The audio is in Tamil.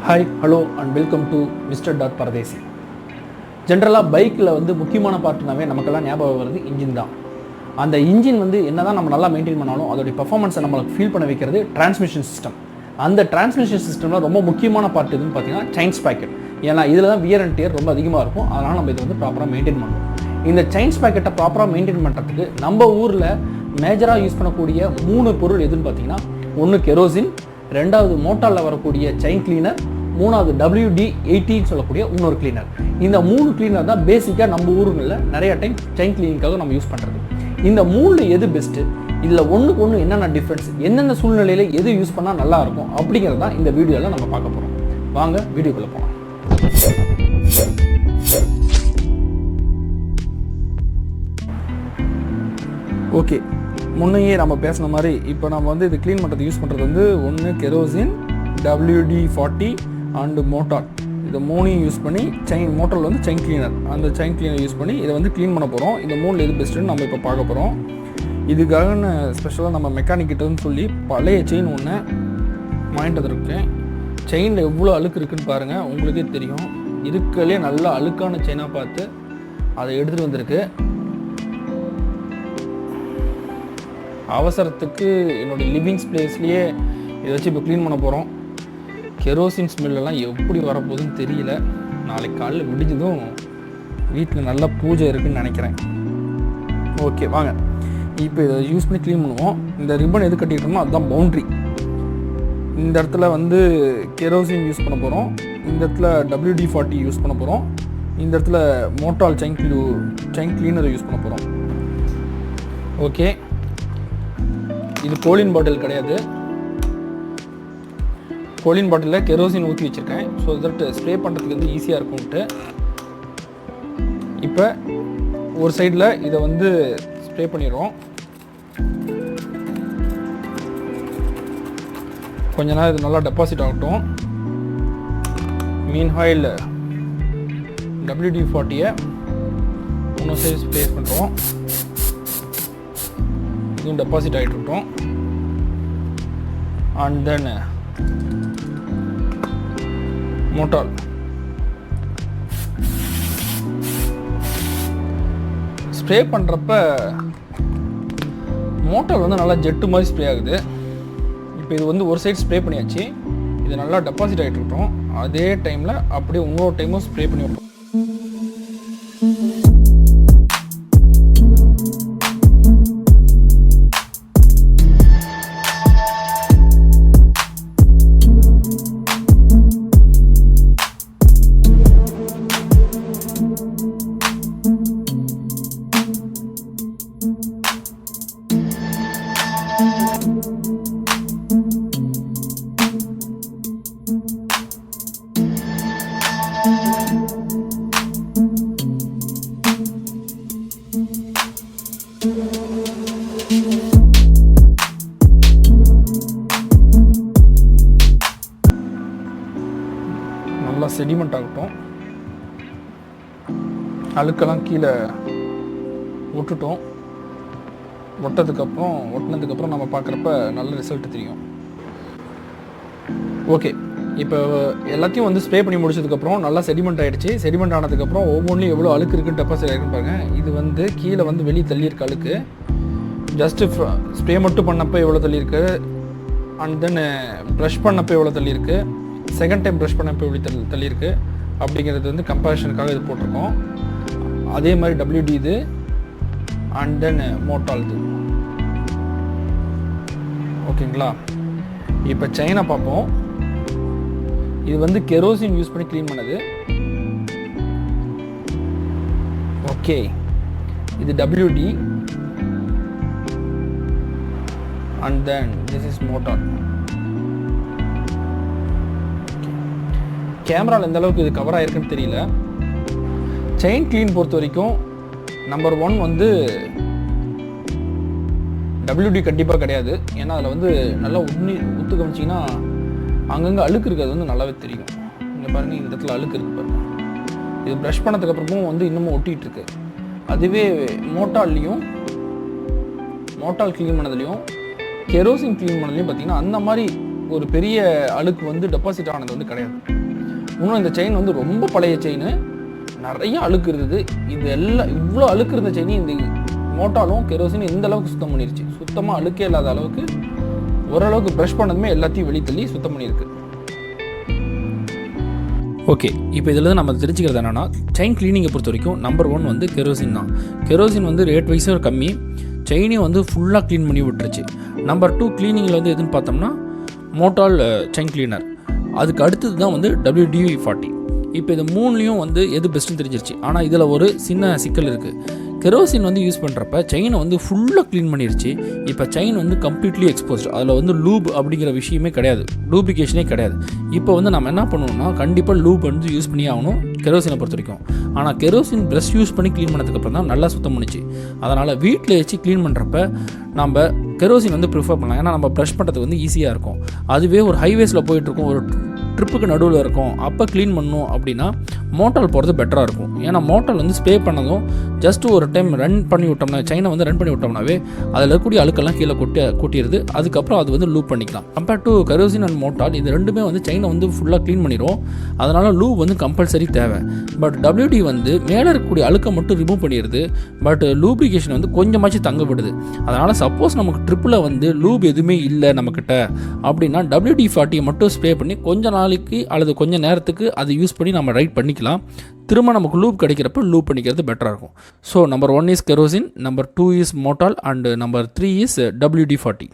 Hi hello and welcome to mister Paradesi. ஜென்ரலாக பைக்கில் வந்து முக்கியமான பார்ட்னாவே நமக்கெல்லாம் ஞாபகம் வருது இன்ஜின் தான். அந்த இன்ஜின் வந்து என்ன தான் நம்ம நல்லா மெயின்டைன் பண்ணாலும் அதோடைய பர்ஃபார்மன்ஸை நம்மளுக்கு ஃபீல் பண்ண வைக்கிறது டிரான்ஸ்மிஷன் சிஸ்டம். அந்த டிரான்ஸ்மிஷன் சிஸ்டமில் ரொம்ப முக்கியமான பார்ட் எதுன்னு பார்த்தீங்கன்னா செயின் ஸ்பாக்கெட். ஏன்னா இதில் தான் வியர் அண்ட் டியர் ரொம்ப அதிகமாக இருக்கும். அதனால் நம்ம இதை வந்து ப்ராப்பராக மெயின்டைன் பண்ணணும். இந்த செயின் ஸ்பாக்கெட்டை ப்ராப்பராக மெயின்டைன் பண்ணுறதுக்கு நம்ம ஊரில் மேஜராக யூஸ் பண்ணக்கூடிய 3 பொருள் எதுன்னு பார்த்தீங்கன்னா, ஒன்று கெரோசின், ரெண்டாவது மோட்டாலில் வரக்கூடிய செயின் கிளீனர், மூணாவது WD40 சொல்லக்கூடிய இன்னொரு கிளீனர். இந்த 3 கிளீனர் தான் பேசிக்காக நம்ம ஊருங்களில் நிறைய டைம் செயின் கிளீனிங்காக நம்ம யூஸ் பண்ணுறது. இந்த 3 எது பெஸ்ட்டு, இதில் ஒன்றுக்கு ஒன்று என்னென்ன டிஃப்ரென்ஸ், எந்தெந்த சூழ்நிலையில் எது யூஸ் பண்ணால் நல்லாயிருக்கும் அப்படிங்கிறது தான் இந்த வீடியோவில் நம்ம பார்க்க போகிறோம். வாங்க வீடியோக்குள்ளே போகலாம். ஓகே, முன்னையே நம்ம பேசின மாதிரி இப்போ நம்ம வந்து இது க்ளீன் பண்ணுறது யூஸ் பண்ணுறது வந்து ஒன்று கெரோசின், WD40 அண்டு மோட்டால். இதை 3 யூஸ் பண்ணி மோட்டால் வந்து செயின் கிளீனர், அந்த செயின் கிளீனர் யூஸ் பண்ணி இதை வந்து க்ளீன் பண்ண போகிறோம். இந்த 3 எது பெஸ்ட்டுன்னு நம்ம இப்போ பார்க்க போகிறோம். இதுக்காக ஸ்பெஷலாக நம்ம மெக்கானிக்கிட்டன்னு சொல்லி பழைய செயின் ஒன்று வாங்கிட்டு வந்துருக்கேன். செயினில் எவ்வளோ அழுக்கு இருக்குதுன்னு பாருங்கள், உங்களுக்கே தெரியும். இருக்கலே நல்லா அழுக்கான செயினாக பார்த்து அதை எடுத்துகிட்டு வந்திருக்கு. அவசரத்துக்கு என்னோடய லிவிங் ஸ்பேஸ்லேயே இதை வச்சு இப்போ க்ளீன் பண்ண போகிறோம். கெரோசின் ஸ்மெல்லாம் எப்படி வரப்போகுதுன்னு தெரியல. நாளைக்கு காலையில் விடிஞ்சதும் வீட்டில் நல்லா பூஜை இருக்குதுன்னு நினைக்கிறேன். ஓகே வாங்க இப்போ இதை யூஸ் பண்ணி க்ளீன் பண்ணுவோம். இந்த ரிப்பன் எது கட்டிக்கிட்டோமோ அதுதான் பவுண்ட்ரி. இந்த இடத்துல வந்து கெரோசின் யூஸ் பண்ண போகிறோம், இந்த இடத்துல WD40 யூஸ் பண்ண போகிறோம், இந்த இடத்துல மோட்டால் செயின் கிளீனர் யூஸ் பண்ண போகிறோம். ஓகே, இது கோலின் பாட்டில் கிடையாது. கோலின் பாட்டிலில் கெரோசின் ஊற்றி வச்சுருக்கேன். ஸோ தட் ஸ்ப்ரே பண்ணுறதுக்கு வந்து ஈஸியாக இருக்கும்ட்டு. இப்போ ஒரு சைடில் இதை வந்து ஸ்ப்ரே பண்ணிடுறோம். கொஞ்ச நேரம் இது நல்லா டெபாசிட் ஆகட்டும். மீன் ஆயில் WD40 இன்னும் சைடு ஸ்ப்ரே பண்ணுறோம். இதுவும் டெபாசிட் ஆகிட்டு இருக்கட்டும். அண்ட் தென் மோட்டால் ஸ்ப்ரே பண்ணுறப்ப மோட்டால் வந்து நல்லா ஜெட்டு மாதிரி ஸ்ப்ரே ஆகுது. இப்போ இது வந்து ஒரு சைடு ஸ்ப்ரே பண்ணியாச்சு. இது நல்லா டெபாசிட் ஆகிட்டு இருக்கட்டும். அதே டைமில் அப்படியே இன்னொரு டைமும் ஸ்ப்ரே பண்ணி விட்டோம். நல்லா செடிமெண்ட் ஆகட்டும். அழுக்கெல்லாம் கீழே விட்டுட்டோம். ஒட்டினதுக்கப்புறம் நம்ம பார்க்குறப்ப நல்ல ரிசல்ட் தெரியும். ஓகே, இப்போ எல்லாத்தையும் வந்து ஸ்ப்ரே பண்ணி முடிச்சதுக்கப்புறம் நல்லா செடிமெண்ட் ஆகிடுச்சு. செடிமெண்ட் ஆனதுக்கப்புறம் ஒவ்வொன்றையும் எவ்வளோ அழுக்கு இருக்குன்னு டெபாசிட் ஆகிருக்குன்னு பாருங்கள். இது வந்து கீழே வந்து வெளியே தள்ளியிருக்கு அழுக்கு. ஜஸ்ட்டு ஸ்ப்ரே மட்டும் பண்ணப்போ எவ்வளோ தள்ளியிருக்கு, அண்ட் தென் ப்ரஷ் பண்ணப்போ எவ்வளோ தள்ளியிருக்கு, செகண்ட் டைம் ப்ரஷ் பண்ணப்போ எப்படி தள்ளியிருக்கு அப்படிங்கிறது வந்து கம்பேரிஷனுக்காக இது போட்டிருக்கோம். அதே மாதிரி WD இது, அண்ட் தென் மோட்டால் இது. ஓகேங்களா, இப்போ செயினை பார்ப்போம். இது வந்து கெரோசின் யூஸ் பண்ணி க்ளீன் பண்ணது. ஓகே, இது WD and then this is மோட்டால். கேமராவில் எந்த அளவுக்கு இது கவர் ஆகிருக்குன்னு தெரியல. செயின் க்ளீன் பொறுத்த வரைக்கும் நம்பர் 1 வந்து WD கண்டிப்பாக கிடையாது. ஏன்னா அதில் வந்து நல்லா உத்து கவனிச்சிங்கன்னா அங்கங்கே அழுக்கு இருக்கிறது வந்து நல்லாவே தெரியும். இங்கே பாருங்கள், இந்த இடத்துல அழுக்கு இருக்குது பாருங்கள். இது ப்ரஷ் பண்ணதுக்கப்புறமும் வந்து இன்னமும் ஒட்டிகிட்டு இருக்கு. அதுவே மோட்டால் க்ளீன் பண்ணதுலேயும் கெரோசின் க்ளீன் பண்ணதுலேயும் பார்த்திங்கன்னா அந்த மாதிரி ஒரு பெரிய அழுக்கு வந்து டெபாசிட் ஆனது வந்து கிடையாது. இன்னும் இந்த செயின் வந்து ரொம்ப பழைய செயின், நிறைய அழுக்கு இருந்தது. இது எல்லாம் இவ்வளோ அழுக்கு இருந்த செயின் இந்த மோட்டாலும் கெரோசின் இந்த அளவுக்கு சுத்தம் பண்ணிருச்சு. சுத்தமாக அழுக்கே இல்லாத அளவுக்கு ஓரளவுக்கு ப்ரஷ் பண்ணதுமே எல்லாத்தையும் வெளியே தள்ளி சுத்தம் பண்ணியிருக்கு. ஓகே, இப்போ இதில் நம்ம தெரிஞ்சுக்கிறது என்னென்னா, செயின் கிளீனிங்கை பொறுத்த வரைக்கும் நம்பர் 1 வந்து கெரோசின் தான். கெரோசின் வந்து ரேட் வைஸாக கம்மி, செயினையும் வந்து ஃபுல்லாக க்ளீன் பண்ணி விட்டுருச்சு. நம்பர் 2 க்ளீனிங்கில் வந்து எதுன்னு பார்த்தோம்னா மோட்டால் செயின் கிளீனர். அதுக்கு அடுத்தது தான் வந்து WD40. இப்போ இது 3லையும் வந்து எது பெஸ்ட்டுன்னு தெரிஞ்சிருச்சு. ஆனால் இதில் ஒரு சின்ன சிக்கல் இருக்குது. கெரோசின் வந்து யூஸ் பண்ணுறப்ப செயினை வந்து ஃபுல்லாக க்ளீன் பண்ணிருச்சு. இப்போ செயின் வந்து கம்ப்ளீட்லி எக்ஸ்போஸ்ட். அதில் வந்து லூப் அப்படிங்கிற விஷயமே கிடையாது, டூப்ளிகேஷனே கிடையாது. இப்போ வந்து நம்ம என்ன பண்ணணும்னா கண்டிப்பாக லூப் வந்து யூஸ் பண்ணி ஆகணும் கெரோசினை பொறுத்த வரைக்கும். ஆனால் கெரோசின் ப்ரஷ் யூஸ் பண்ணி க்ளீன் பண்ணதுக்கப்புறம் தான் நல்லா சுத்தம் பண்ணிச்சு. அதனால் வீட்டில் வச்சு க்ளீன் பண்ணுறப்ப நம்ம கெரோசின் வந்து ப்ரிஃபர் பண்ணலாம். ஏன்னா நம்ம ப்ரஷ் பண்ணுறதுக்கு வந்து ஈஸியாக இருக்கும். அதுவே ஒரு ஹைவேஸில் போயிட்டுருக்கோம், ஒரு ட்ரிப்புக்கு நடுவில் இருக்கும், அப்போ க்ளீன் பண்ணணும் அப்படின்னா மோட்டால் போகிறது பெட்டராக இருக்கும். ஏன்னா மோட்டால் வந்து ஸ்ப்ரே பண்ணதும் ஜஸ்ட் ஒரு டைம் ரன் பண்ணி விட்டோம்னா, செயினை வந்து ரன் பண்ணி விட்டோம்னாவே அதில் இருக்கக்கூடிய அழுக்கெல்லாம் கீழே கொட்டிடுது. அதுக்கப்புறம் அது வந்து லூப் பண்ணிக்கலாம். கம்பேர்ட் டு கெரோசின் அண்ட் மோட்டால் இது ரெண்டுமே வந்து செயினை வந்து ஃபுல்லாக க்ளீன் பண்ணிடும். அதனால் லூப் வந்து கம்பல்சரி தேவை. பட் WD வந்து மேலே இருக்கக்கூடிய அழுக்கை மட்டும் ரிமூவ் பண்ணிடுது. பட் லூப்ரிகேஷன் வந்து கொஞ்சமாச்சும் தங்க விடுது. அதனால் சப்போஸ் நமக்கு ட்ரிப்பில் வந்து லூப் எதுவுமே இல்லை நம்மக்கிட்ட அப்படின்னா WD40 மட்டும் ஸ்ப்ரே பண்ணி கொஞ்சம் நாளைக்கு அல்லது கொஞ்சம் நேரத்துக்கு அதை யூஸ் பண்ணி நம்ம ரைட் பண்ணிக்கலாம். திரும்ப நமக்கு லூப் கிடைக்கிறப்ப லூப் பண்ணிக்கிறது பெட்டராக இருக்கும். So number 1 is kerosene, number 2 is மோட்டால் அண்ட் நம்பர் 3 இஸ் WD40.